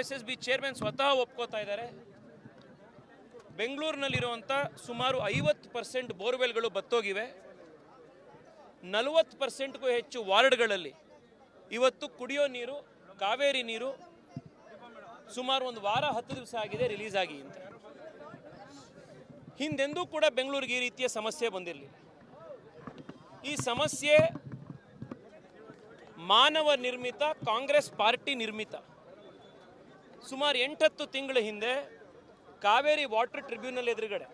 BWSSB chairman ಸ್ವತಃ ಒಪ್ಕೋತಾ ಇದ್ದಾರೆ. ಬೆಂಗಳೂರಿನಲ್ಲಿರುವಂಥ ಸುಮಾರು 50% ಬೋರ್ವೆಲ್ಗಳು ಬತ್ತೋಗಿವೆ. 40%ಗೂ ಹೆಚ್ಚು ವಾರ್ಡ್ಗಳಲ್ಲಿ ಇವತ್ತು ಕುಡಿಯೋ ನೀರು, ಕಾವೇರಿ ನೀರು ಸುಮಾರು ಒಂದು ವಾರ 10 ದಿವಸ ಆಗಿದೆ ರಿಲೀಸ್ ಆಗಿ ಅಂತ. ಹಿಂದೆಂದೂ ಕೂಡ ಬೆಂಗಳೂರಿಗೆ ಈ ರೀತಿಯ ಸಮಸ್ಯೆ ಬಂದಿರಲಿಲ್ಲ. ಈ ಸಮಸ್ಯೆ ಮಾನವ ನಿರ್ಮಿತ, ಕಾಂಗ್ರೆಸ್ ಪಾರ್ಟಿ ನಿರ್ಮಿತ. ಸುಮಾರು 8-10 ತಿಂಗಳ ಹಿಂದೆ ಕಾವೇರಿ ವಾಟರ್ ಟ್ರಿಬ್ಯುನಲ್ ಎದುರುಗಡೆ,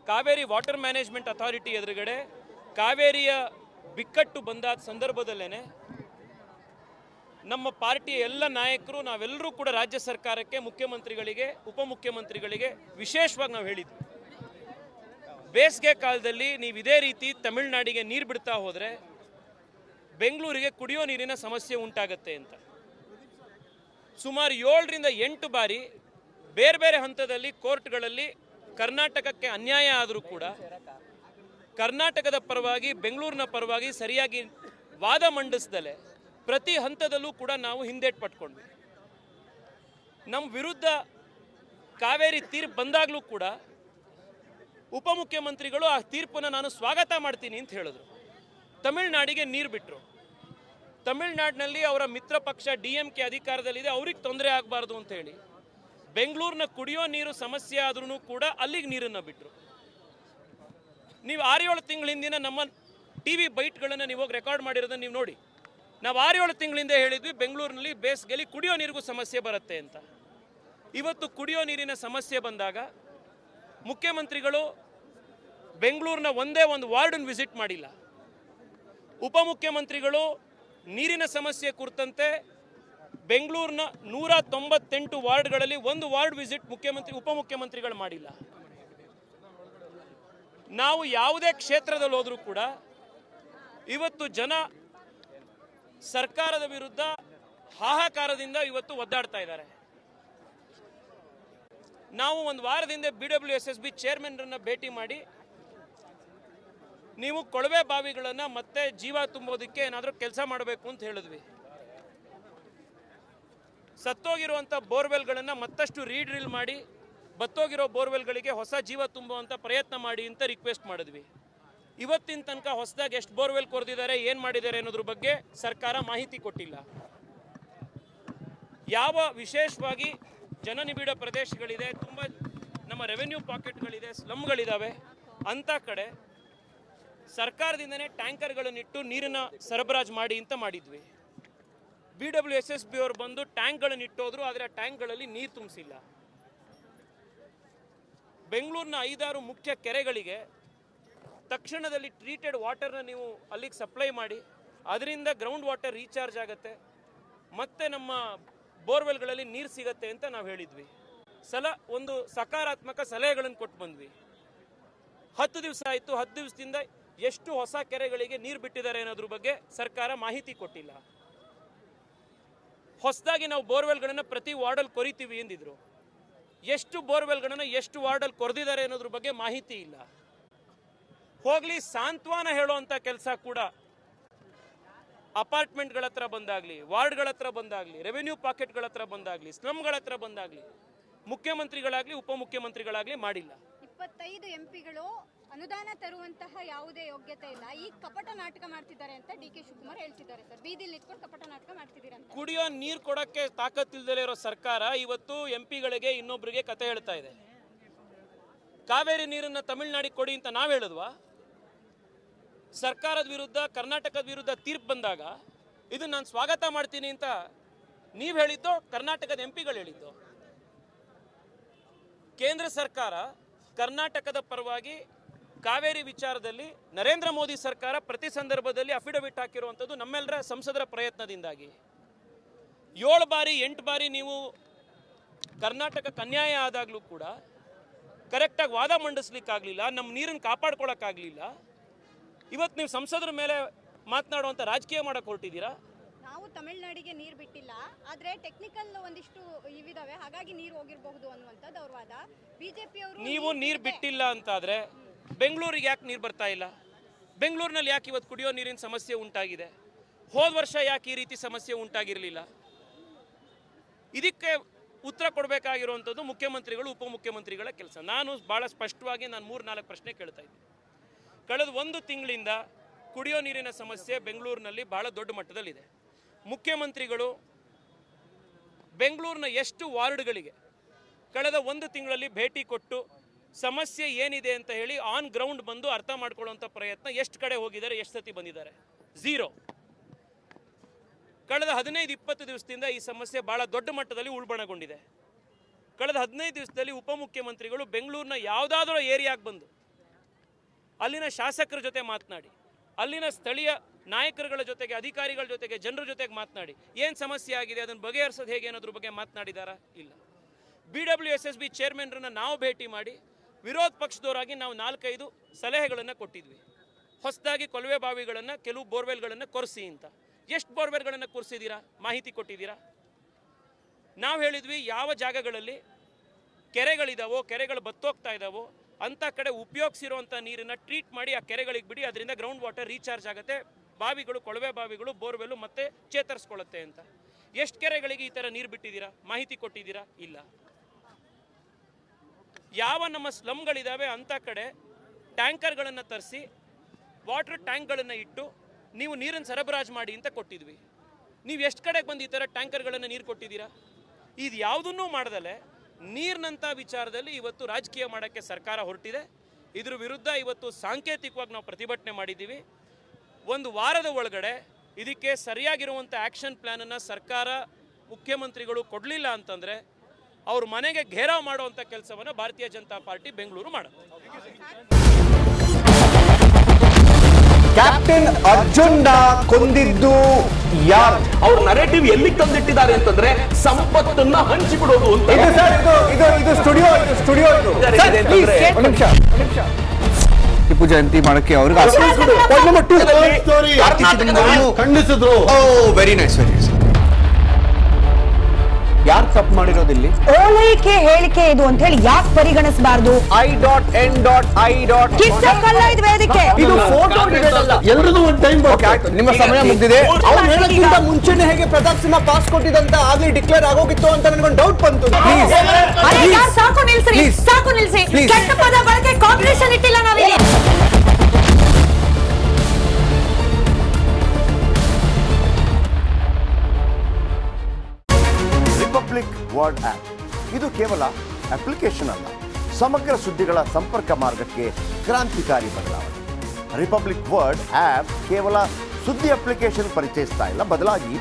ಕಾವೇರಿ ವಾಟರ್ ಮ್ಯಾನೇಜ್ಮೆಂಟ್ ಅಥಾರಿಟಿ ಎದುರುಗಡೆ ಕಾವೇರಿಯ ಬಿಕ್ಕಟ್ಟು ಬಂದಾದ ಸಂದರ್ಭದಲ್ಲೇ ನಮ್ಮ ಪಾರ್ಟಿಯ ಎಲ್ಲ ನಾಯಕರು, ನಾವೆಲ್ಲರೂ ಕೂಡ ರಾಜ್ಯ ಸರ್ಕಾರಕ್ಕೆ, ಮುಖ್ಯಮಂತ್ರಿಗಳಿಗೆ, ಉಪಮುಖ್ಯಮಂತ್ರಿಗಳಿಗೆ ವಿಶೇಷವಾಗಿ ನಾವು ಹೇಳಿದ್ವಿ, ಬೇಸಿಗೆ ಕಾಲದಲ್ಲಿ ನೀವು ಇದೇ ರೀತಿ ತಮಿಳುನಾಡಿಗೆ ನೀರು ಬಿಡ್ತಾ ಹೋದರೆ ಬೆಂಗಳೂರಿಗೆ ಕುಡಿಯೋ ನೀರಿನ ಸಮಸ್ಯೆ ಉಂಟಾಗತ್ತೆ ಅಂತ. ಸುಮಾರು 7ರಿಂದ 8 ಬಾರಿ ಬೇರೆ ಬೇರೆ ಹಂತದಲ್ಲಿ ಕೋರ್ಟ್ಗಳಲ್ಲಿ ಕರ್ನಾಟಕಕ್ಕೆ ಅನ್ಯಾಯ ಆದರೂ ಕೂಡ ಕರ್ನಾಟಕದ ಪರವಾಗಿ, ಬೆಂಗಳೂರಿನ ಪರವಾಗಿ ಸರಿಯಾಗಿ ವಾದ ಮಂಡಿಸ್ದಲೆ ಪ್ರತಿ ಹಂತದಲ್ಲೂ ಕೂಡ ನಾವು ಹಿಂದೇಟು ಪಟ್ಕೊಂಡ್ವಿ. ನಮ್ಮ ವಿರುದ್ಧ ಕಾವೇರಿ ತೀರ್ಪು ಬಂದಾಗಲೂ ಕೂಡ ಉಪಮುಖ್ಯಮಂತ್ರಿಗಳು ಆ ತೀರ್ಪನ್ನು ನಾನು ಸ್ವಾಗತ ಮಾಡ್ತೀನಿ ಅಂತ ಹೇಳಿದ್ರು. ತಮಿಳುನಾಡಿಗೆ ನೀರು ಬಿಟ್ಟರು. ತಮಿಳುನಾಡಿನಲ್ಲಿ ಅವರ ಮಿತ್ರ ಪಕ್ಷ DMK ಅಧಿಕಾರದಲ್ಲಿದೆ, ಅವ್ರಿಗೆ ತೊಂದರೆ ಆಗಬಾರ್ದು ಅಂತ ಹೇಳಿ ಬೆಂಗಳೂರಿನ ಕುಡಿಯೋ ನೀರು ಸಮಸ್ಯೆ ಆದ್ರೂ ಕೂಡ ಅಲ್ಲಿಗೆ ನೀರನ್ನು ಬಿಟ್ಟರು. ನೀವು 6-7 ತಿಂಗಳ ಹಿಂದಿನ ನಮ್ಮ TV ಬೈಟ್ಗಳನ್ನು ನೀವು ಹೋಗಿ ರೆಕಾರ್ಡ್ ಮಾಡಿರೋದನ್ನು ನೀವು ನೋಡಿ. ನಾವು 6-7 ತಿಂಗಳಿಂದ ಹೇಳಿದ್ವಿ ಬೆಂಗಳೂರಿನಲ್ಲಿ ಬೇಸಿಗೆಯಲ್ಲಿ ಕುಡಿಯೋ ನೀರಿಗೂ ಸಮಸ್ಯೆ ಬರುತ್ತೆ ಅಂತ. ಇವತ್ತು ಕುಡಿಯೋ ನೀರಿನ ಸಮಸ್ಯೆ ಬಂದಾಗ ಮುಖ್ಯಮಂತ್ರಿಗಳು ಬೆಂಗಳೂರಿನ ಒಂದೇ ಒಂದು ವಾರ್ಡನ್ನು ವಿಸಿಟ್ ಮಾಡಿಲ್ಲ. ಉಪಮುಖ್ಯಮಂತ್ರಿಗಳು ನೀರಿನ ಸಮಸ್ಯೆ ಕುರಿತಂತೆ ಬೆಂಗಳೂರಿನ 198 ವಾರ್ಡ್ಗಳಲ್ಲಿ ಒಂದು ವಾರ್ಡ್ ವಿಸಿಟ್ ಉಪಮುಖ್ಯಮಂತ್ರಿಗಳು ಮಾಡಿಲ್ಲ. ನಾವು ಯಾವುದೇ ಕ್ಷೇತ್ರದಲ್ಲಿ ಹೋದರೂ ಕೂಡ ಇವತ್ತು ಜನ ಸರ್ಕಾರದ ವಿರುದ್ಧ ಹಾಹಾಕಾರದಿಂದ ಇವತ್ತು ಒದ್ದಾಡ್ತಾ ಇದ್ದಾರೆ. ನಾವು ಒಂದು ವಾರದಿಂದ BWSSB ಚೇರ್ಮನ್ರನ್ನ ಭೇಟಿ ಮಾಡಿ ನೀವು ಕೊಳವೆ ಬಾವಿಗಳನ್ನು ಮತ್ತೆ ಜೀವ ತುಂಬೋದಕ್ಕೆ ಏನಾದರೂ ಕೆಲಸ ಮಾಡಬೇಕು ಅಂತ ಹೇಳಿದ್ವಿ. ಸತ್ತೋಗಿರುವಂಥ ಬೋರ್ವೆಲ್ಗಳನ್ನು ಮತ್ತಷ್ಟು ರೀಡ್ರಿಲ್ ಮಾಡಿ ಬತ್ತೋಗಿರೋ ಬೋರ್ವೆಲ್ಗಳಿಗೆ ಹೊಸ ಜೀವ ತುಂಬುವಂಥ ಪ್ರಯತ್ನ ಮಾಡಿ ಅಂತ ರಿಕ್ವೆಸ್ಟ್ ಮಾಡಿದ್ವಿ. ಇವತ್ತಿನ ತನಕ ಹೊಸದಾಗಿ ಎಷ್ಟು ಬೋರ್ವೆಲ್ ಕೊರೆದಿದ್ದಾರೆ, ಏನು ಮಾಡಿದ್ದಾರೆ ಅನ್ನೋದ್ರ ಬಗ್ಗೆ ಸರ್ಕಾರ ಮಾಹಿತಿ ಕೊಟ್ಟಿಲ್ಲ. ಯಾವ ವಿಶೇಷವಾಗಿ ಜನನಿಬಿಡ ಪ್ರದೇಶಗಳಿದೆ, ತುಂಬ ನಮ್ಮ ರೆವೆನ್ಯೂ ಪಾಕೆಟ್ಗಳಿದೆ, ಸ್ಲಮ್ಗಳಿದ್ದಾವೆ, ಅಂಥ ಕಡೆ ಸರ್ಕಾರದಿಂದನೇ ಟ್ಯಾಂಕರ್ಗಳನ್ನಿಟ್ಟು ನೀರನ್ನು ಸರಬರಾಜು ಮಾಡಿ ಅಂತ ಮಾಡಿದ್ವಿ. BWSSB ಅವರು ಬಂದು ಟ್ಯಾಂಕ್ಗಳನ್ನು ಇಟ್ಟೋದ್ರು, ಆದರೆ ಆ ಟ್ಯಾಂಕ್ಗಳಲ್ಲಿ ನೀರು ತುಂಬಿಸಿಲ್ಲ. ಬೆಂಗಳೂರಿನ 5-6 ಮುಖ್ಯ ಕೆರೆಗಳಿಗೆ ತಕ್ಷಣದಲ್ಲಿ ಟ್ರೀಟೆಡ್ ವಾಟರ್ನ ನೀವು ಅಲ್ಲಿಗೆ ಸಪ್ಲೈ ಮಾಡಿ, ಅದರಿಂದ ಗ್ರೌಂಡ್ ವಾಟರ್ ರೀಚಾರ್ಜ್ ಆಗುತ್ತೆ, ಮತ್ತೆ ನಮ್ಮ ಬೋರ್ವೆಲ್ಗಳಲ್ಲಿ ನೀರು ಸಿಗತ್ತೆ ಅಂತ ನಾವು ಹೇಳಿದ್ವಿ. ಒಂದು ಸಕಾರಾತ್ಮಕ ಸಲಹೆಗಳನ್ನು ಕೊಟ್ಟು ಬಂದ್ವಿ. 10 ದಿವಸ ಆಯಿತು. 10 ದಿವಸದಿಂದ ಎಷ್ಟು ಹೊಸ ಕೆರೆಗಳಿಗೆ ನೀರು ಬಿಟ್ಟಿದ್ದಾರೆ ಅನ್ನೋದ್ರ ಬಗ್ಗೆ ಸರ್ಕಾರ ಮಾಹಿತಿ ಕೊಟ್ಟಿಲ್ಲ. ಹೊಸದಾಗಿ ನಾವು ಬೋರ್ವೆಲ್ಗಳನ್ನು ಪ್ರತಿ ವಾರ್ಡಲ್ಲಿ ಕೊರಿತೀವಿ ಎಂದಿದ್ರು. ಎಷ್ಟು ಬೋರ್ವೆಲ್ಗಳನ್ನು ಎಷ್ಟು ವಾರ್ಡಲ್ಲಿ ಕೊರೆದಿದ್ದಾರೆ ಅನ್ನೋದ್ರ ಬಗ್ಗೆ ಮಾಹಿತಿ ಇಲ್ಲ. ಹೋಗ್ಲಿ, ಸಾಂತ್ವನ ಹೇಳುವಂಥ ಕೆಲಸ ಕೂಡ ಅಪಾರ್ಟ್ಮೆಂಟ್ಗಳ ಹತ್ರ ಬಂದಾಗಲಿ, ವಾರ್ಡ್ಗಳ ಹತ್ರ ಬಂದಾಗಲಿ, ರೆವೆನ್ಯೂ ಪಾಕೆಟ್ಗಳ ಹತ್ರ ಬಂದಾಗಲಿ, ಸ್ಲಮ್ಗಳ ಹತ್ರ ಬಂದಾಗಲಿ ಮುಖ್ಯಮಂತ್ರಿಗಳಾಗಲಿ ಉಪಮುಖ್ಯಮಂತ್ರಿಗಳಾಗಲಿ ಮಾಡಿಲ್ಲ. 25 MPಗಳು ಅನುದಾನ ತರುವಂತಹ ಯಾವುದೇ ಯೋಗ್ಯತೆ ಇಲ್ಲ, ಈ ಕಪಟ ನಾಟಕ ಮಾಡ್ತಿದ್ದಾರೆ ಅಂತ DK ಶಿವಕುಮಾರ್ ಹೇಳ್ತಿದ್ದಾರೆ. ಸರ್, ಬೀದಿಲಿ ನಿಂತ್ಕೊಂಡು ಕಪಟ ನಾಟಕ ಮಾಡ್ತಿದ್ದೀರಾ ಅಂತ. ಕುಡಿಯೋ ನೀರು ಕೊಡೋಕ್ಕೆ ತಾಕತ್ತಿಲ್ದಲೇ ಇರೋ ಸರ್ಕಾರ ಇವತ್ತು MPಗಳಿಗೆ ಇನ್ನೊಬ್ಬರಿಗೆ ಕತೆ ಹೇಳ್ತಾ ಇದೆ. ಕಾವೇರಿ ನೀರನ್ನು ತಮಿಳುನಾಡಿಗೆ ಕೊಡಿ ಅಂತ ನಾವು ಹೇಳಿದ್ವಾ? ಸರ್ಕಾರದ ವಿರುದ್ಧ, ಕರ್ನಾಟಕದ ವಿರುದ್ಧ ತೀರ್ಪು ಬಂದಾಗ ಇದನ್ನು ನಾನು ಸ್ವಾಗತ ಮಾಡ್ತೀನಿ ಅಂತ ನೀವು ಹೇಳಿದ್ದು, ಕರ್ನಾಟಕದ MPಗಳು ಹೇಳಿದ್ದು. ಕೇಂದ್ರ ಸರ್ಕಾರ ಕರ್ನಾಟಕದ ಪರವಾಗಿ ಕಾವೇರಿ ವಿಚಾರದಲ್ಲಿ ನರೇಂದ್ರ ಮೋದಿ ಸರ್ಕಾರ ಪ್ರತಿ ಸಂದರ್ಭದಲ್ಲಿ ಅಫಿಡವಿಟ್ ಹಾಕಿರುವಂಥದ್ದು ನಮ್ಮೆಲ್ಲರ ಸಂಸದರ ಪ್ರಯತ್ನದಿಂದಾಗಿ. 7 ಬಾರಿ 8 ಬಾರಿ ನೀವು ಕರ್ನಾಟಕಕ್ಕೆ ಅನ್ಯಾಯ ಆದಾಗಲೂ ಕೂಡ ಕರೆಕ್ಟಾಗಿ ವಾದ ಮಂಡಿಸ್ಲಿಕ್ಕಾಗಲಿಲ್ಲ, ನಮ್ಮ ನೀರನ್ನು ಕಾಪಾಡ್ಕೊಳ್ಳೋಕ್ಕಾಗಲಿಲ್ಲ. ಇವತ್ತು ನೀವು ಸಂಸದರ ಮೇಲೆ ಮಾತನಾಡುವಂಥ ರಾಜಕೀಯ ಮಾಡಕ್ಕೆ ಹೊರಟಿದ್ದೀರಾ. ನಾವು ತಮಿಳುನಾಡಿಗೆ ನೀರು ಬಿಟ್ಟಿಲ್ಲ, ಆದರೆ ಟೆಕ್ನಿಕಲ್ ಒಂದಿಷ್ಟು ಇವಿದಾವೆ, ಹಾಗಾಗಿ ನೀರು ಹೋಗಿರಬಹುದು ಅನ್ನುವಂಥದ್ದು ಅವ್ರ ವಾದ. ಬಿಜೆಪಿಯವರು ನೀವು ನೀರು ಬಿಟ್ಟಿಲ್ಲ ಅಂತಾದರೆ ಬೆಂಗಳೂರಿಗೆ ಯಾಕೆ ನೀರು ಬರ್ತಾ ಇಲ್ಲ? ಬೆಂಗಳೂರಿನಲ್ಲಿ ಯಾಕೆ ಇವತ್ತು ಕುಡಿಯೋ ನೀರಿನ ಸಮಸ್ಯೆ ಉಂಟಾಗಿದೆ? ಹೋದ ವರ್ಷ ಯಾಕೆ ಈ ರೀತಿ ಸಮಸ್ಯೆ ಉಂಟಾಗಿರಲಿಲ್ಲ? ಇದಕ್ಕೆ ಉತ್ತರ ಕೊಡಬೇಕಾಗಿರುವಂಥದ್ದು ಮುಖ್ಯಮಂತ್ರಿಗಳು ಉಪಮುಖ್ಯಮಂತ್ರಿಗಳ ಕೆಲಸ. ನಾನು ಭಾಳ ಸ್ಪಷ್ಟವಾಗಿ 3-4 ಪ್ರಶ್ನೆ ಕೇಳ್ತಾ ಇದ್ದೀನಿ. ಕಳೆದ 1 ತಿಂಗಳಿಂದ ಕುಡಿಯೋ ನೀರಿನ ಸಮಸ್ಯೆ ಬೆಂಗಳೂರಿನಲ್ಲಿ ಭಾಳ ದೊಡ್ಡ ಮಟ್ಟದಲ್ಲಿದೆ. ಮುಖ್ಯಮಂತ್ರಿಗಳು ಬೆಂಗಳೂರಿನ ಎಷ್ಟು ವಾರ್ಡ್ಗಳಿಗೆ ಕಳೆದ 1 ತಿಂಗಳಲ್ಲಿ ಭೇಟಿ ಕೊಟ್ಟು ಸಮಸ್ಯೆ ಏನಿದೆ ಅಂತ ಹೇಳಿ ಆನ್ ಗ್ರೌಂಡ್ ಬಂದು ಅರ್ಥ ಮಾಡ್ಕೊಳ್ಳುವಂಥ ಪ್ರಯತ್ನ ಎಷ್ಟು ಕಡೆ ಹೋಗಿದ್ದಾರೆ, ಎಷ್ಟು ಸತಿ ಬಂದಿದ್ದಾರೆ? 0. ಕಳೆದ 15-20 ದಿವಸದಿಂದ ಈ ಸಮಸ್ಯೆ ಭಾಳ ದೊಡ್ಡ ಮಟ್ಟದಲ್ಲಿ ಉಲ್ಬಣಗೊಂಡಿದೆ. ಕಳೆದ 15 ದಿವಸದಲ್ಲಿ ಉಪಮುಖ್ಯಮಂತ್ರಿಗಳು ಬೆಂಗಳೂರಿನ ಯಾವುದಾದ್ರೂ ಏರಿಯಾಗೆ ಬಂದು ಅಲ್ಲಿನ ಶಾಸಕರ ಜೊತೆ ಮಾತನಾಡಿ, ಅಲ್ಲಿನ ಸ್ಥಳೀಯ ನಾಯಕರುಗಳ ಜೊತೆಗೆ, ಅಧಿಕಾರಿಗಳ ಜೊತೆಗೆ, ಜನರ ಜೊತೆಗೆ ಮಾತನಾಡಿ ಏನು ಸಮಸ್ಯೆ ಆಗಿದೆ, ಅದನ್ನು ಬಗೆಹರಿಸೋದು ಹೇಗೆ ಅನ್ನೋದ್ರ ಬಗ್ಗೆ ಮಾತನಾಡಿದಾರಾ? ಇಲ್ಲ. BWSSB ಚೇರ್ಮನ್ರನ್ನ ನಾವು ಭೇಟಿ ಮಾಡಿ ವಿರೋಧ ಪಕ್ಷದವರಾಗಿ ನಾವು 4-5 ಸಲಹೆಗಳನ್ನು ಕೊಟ್ಟಿದ್ವಿ. ಹೊಸದಾಗಿ ಕೊಳವೆ ಬಾವಿಗಳನ್ನು, ಕೆಲವು ಬೋರ್ವೆಲ್ಗಳನ್ನು ಕೊರೆಸಿ ಅಂತ. ಎಷ್ಟು ಬೋರ್ವೆಲ್ಗಳನ್ನು ಕೊರೆಸಿದ್ದೀರಾ? ಮಾಹಿತಿ ಕೊಟ್ಟಿದ್ದೀರಾ? ನಾವು ಹೇಳಿದ್ವಿ ಯಾವ ಜಾಗಗಳಲ್ಲಿ ಕೆರೆಗಳಿದಾವೋ, ಕೆರೆಗಳು ಬತ್ತೋಗ್ತಾ ಇದ್ದಾವೋ ಅಂಥ ಕಡೆ ಉಪಯೋಗಿಸಿರುವಂಥ ನೀರನ್ನು ಟ್ರೀಟ್ ಮಾಡಿ ಆ ಕೆರೆಗಳಿಗೆ ಬಿಡಿ, ಅದರಿಂದ ಗ್ರೌಂಡ್ ವಾಟರ್ ರೀಚಾರ್ಜ್ ಆಗುತ್ತೆ, ಬಾವಿಗಳು, ಕೊಳವೆ ಬಾವಿಗಳು, ಬೋರ್ವೆಲ್ಲು ಮತ್ತೆ ಚೇತರಿಸ್ಕೊಳ್ಳುತ್ತೆ ಅಂತ. ಎಷ್ಟು ಕೆರೆಗಳಿಗೆ ಈ ಥರ ನೀರು ಬಿಟ್ಟಿದ್ದೀರಾ? ಮಾಹಿತಿ ಕೊಟ್ಟಿದ್ದೀರಾ? ಇಲ್ಲ. ಯಾವ ನಮ್ಮ ಸ್ಲಮ್ಗಳಿದ್ದಾವೆ ಅಂಥ ಕಡೆ ಟ್ಯಾಂಕರ್ಗಳನ್ನು ತರಿಸಿ ವಾಟರ್ ಟ್ಯಾಂಕ್ಗಳನ್ನು ಇಟ್ಟು ನೀವು ನೀರನ್ನು ಸರಬರಾಜು ಮಾಡಿ ಅಂತ ಕೊಟ್ಟಿದ್ವಿ. ನೀವು ಎಷ್ಟು ಕಡೆಗೆ ಬಂದು ಈ ಥರ ಟ್ಯಾಂಕರ್ಗಳನ್ನು ನೀರು ಕೊಟ್ಟಿದ್ದೀರಾ? ಇದು ಯಾವುದನ್ನೂ ಮಾಡ್ದಲೆ ನೀರಿನಂಥ ವಿಚಾರದಲ್ಲಿ ಇವತ್ತು ರಾಜಕೀಯ ಮಾಡೋಕ್ಕೆ ಸರ್ಕಾರ ಹೊರಟಿದೆ. ಇದ್ರ ವಿರುದ್ಧ ಇವತ್ತು ಸಾಂಕೇತಿಕವಾಗಿ ನಾವು ಪ್ರತಿಭಟನೆ ಮಾಡಿದ್ದೀವಿ. 1 ವಾರದ ಒಳಗಡೆ ಇದಕ್ಕೆ ಸರಿಯಾಗಿರುವಂಥ ಆ್ಯಕ್ಷನ್ ಪ್ಲ್ಯಾನನ್ನು ಸರ್ಕಾರ, ಮುಖ್ಯಮಂತ್ರಿಗಳು ಕೊಡಲಿಲ್ಲ ಅಂತಂದರೆ ಅವ್ರ ಮನೆಗೆ ಘೇರಾವ್ ಮಾಡುವಂಥ ಕೆಲಸವನ್ನು ಭಾರತೀಯ ಜನತಾ ಪಾರ್ಟಿ ಬೆಂಗಳೂರು ಮಾಡುತ್ತೆ. ಕ್ಯಾಪ್ಟನ್ ಅರ್ಜುನ್ನ ಕೊಂದಿದ್ದು ಯಾರು? ಅವ್ರ ನರೇಟಿವ್ ಎಲ್ಲಿ ತಂದಿಟ್ಟಿದ್ದಾರೆ ಅಂತಂದ್ರೆ ಸಂಪತ್ತನ್ನ ಹಂಚಿಬಿಡೋದು ಅಂತ. ಇದು ಸ್ಟುಡಿಯೋ ಟಿಪ್ಪು ಜಯಂತಿ ಮಾಡಕ್ಕೆ ಅವ್ರಿಗೆ ಖಂಡಿಸಿದ್ರು. Very nice. ಯಾರು ತಪ್ಪು ಮಾಡಿರೋದಿಲ್ಲಿ? ಓಲೈಕೆ ಹೇಳಿಕೆ ಇದು ಅಂತ ಹೇಳಿ ಯಾಕೆ ಪರಿಗಣಿಸಬಾರದು? I.N.I. ಇದು ವೇದಿಕೆ, ಇದು ಫೋಟೋ ಎಲ್ರಿಗೂ ಒಂದು ಟೈಮ್. ನಿಮ್ಮ ಸಮಯ ಮುಗಿದಿದೆ. ಅವ್ರು ಹೇಳಕ್ಕಿಂತ ಮುಂಚೆನೆ ಹೇಗೆ ಪ್ರತಾಪ್ ಸಿಂಹ ಪಾಸ್ ಕೊಟ್ಟಿದಂತ ಆಗ್ಲಿ ಡಿಕ್ಲೇರ್ ಆಗೋಗಿತ್ತು ಅಂತ ನನಗೊಂದು ಡೌಟ್ ಬಂತು. ಸಾಕು ನಿಲ್ಸಿ, ಸಾಕು ನಿಲ್ಸಿ. ಕೆಟ್ಟ ಪದ ಬಳಕೆ ಕಾಂಪಿಟೇಷನ್ ಇಟ್ಟಿಲ್ಲ ನಾವಿಲ್ಲಿ. ರಿಪಬ್ಲಿಕ್ ವರ್ಡ್ ಆಪ್ ಇದು ಕೇವಲ ಅಪ್ಲಿಕೇಶನ್ ಅಲ್ಲ, ಸಮಗ್ರ ಸುದ್ದಿಗಳ ಸಂಪರ್ಕ ಮಾರ್ಗಕ್ಕೆ ಕ್ರಾಂತಿಕಾರಿ ಬದಲಾವಣೆ. ರಿಪಬ್ಲಿಕ್ ವರ್ಡ್ ಆಪ್ ಕೇವಲ ಸುದ್ದಿ ಅಪ್ಲಿಕೇಶನ್ ಪರಿಚಯಿಸ್ತಾ ಇಲ್ಲ, ಬದಲಾಗಿ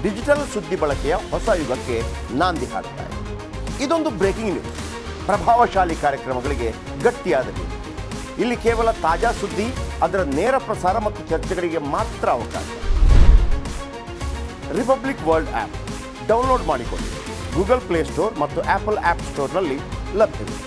ಡಿಜಿಟಲ್ ಸುದ್ದಿ ಬಳಕೆಯ ಹೊಸ ಯುಗಕ್ಕೆ ನಾಂದಿ ಹಾಡ್ತಾ ಇದೆ. ಇದೊಂದು ಬ್ರೇಕಿಂಗ್ ನ್ಯೂಸ್, ಪ್ರಭಾವಶಾಲಿ ಕಾರ್ಯಕ್ರಮಗಳಿಗೆ ಗಟ್ಟಿಯಾದ ವೇದಿಕೆ. ಇಲ್ಲಿ ಕೇವಲ ತಾಜಾ ಸುದ್ದಿ, ಅದರ ನೇರ ಪ್ರಸಾರ ಮತ್ತು ಚರ್ಚೆಗಳಿಗೆ ಮಾತ್ರ ಅವಕಾಶ. ರಿಪಬ್ಲಿಕ್ ವರ್ಲ್ಡ್ ಆಪ್ ಡೌನ್ಲೋಡ್ ಮಾಡಿಕೊಳ್ಳಿ. ಗೂಗಲ್ ಪ್ಲೇಸ್ಟೋರ್ ಮತ್ತು ಆಪಲ್ ಆಪ್ ಸ್ಟೋರ್ನಲ್ಲಿ ಲಭ್ಯವಿದೆ.